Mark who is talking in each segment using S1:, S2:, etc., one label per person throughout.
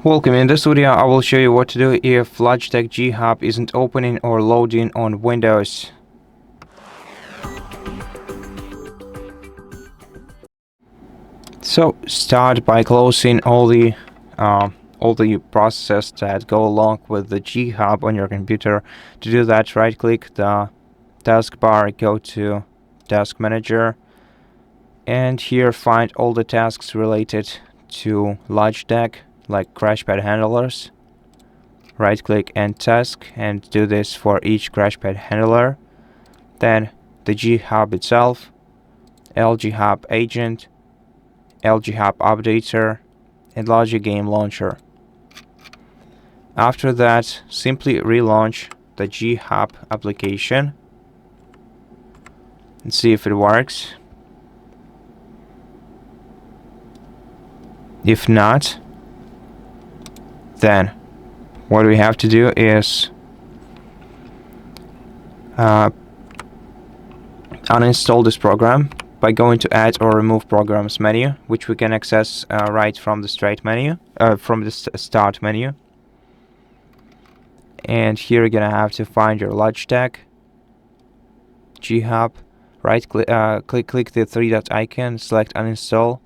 S1: Welcome. In this video I will show you what to do if Logitech G-Hub isn't opening or loading on Windows. So start by closing all the processes that go along with the G-Hub on your computer. To do that, right click the taskbar, go to Task Manager, and here find all the tasks related to Logitech, like CrashPad handlers. Right click and task and do this for each CrashPad handler. Then the G-Hub itself, LG-Hub agent, LG-Hub updater, and Logic game launcher. After that, simply relaunch the G-Hub application and see if it works. If not, then what we have to do is uninstall this program by going to Add or Remove Programs menu, which we can access right from the Start menu. And here you're gonna have to find your Logitech G-Hub. Right click the three-dot icon, select Uninstall,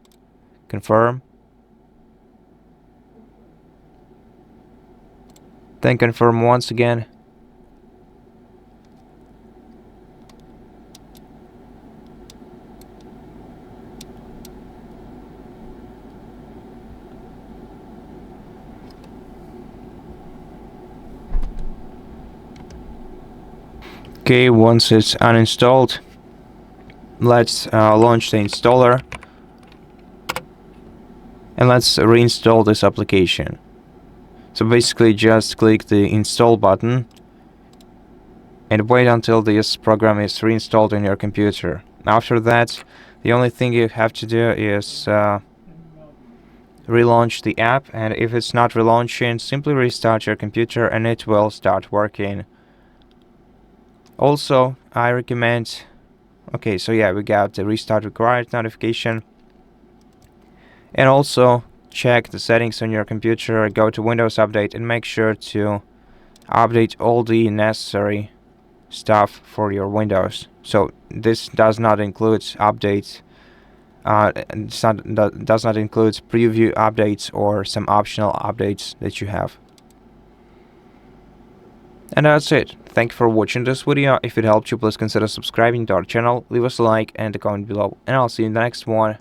S1: confirm. Then confirm once again. Okay, once it's uninstalled, let's launch the installer and let's reinstall this application. So basically just click the install button and wait until this program is reinstalled on your computer. After that, the only thing you have to do is relaunch the app, and if it's not relaunching, simply restart your computer and it will start working. Also, I recommend... Okay, so yeah, we got the restart required notification. And also, check the settings on your computer, go to Windows Update, and make sure to update all the necessary stuff for your Windows. So this does not include updates, does not include preview updates or some optional updates that you have. And that's it. Thank you for watching this video. If it helped you, please consider subscribing to our channel, leave us a like and a comment below, and I'll see you in the next one.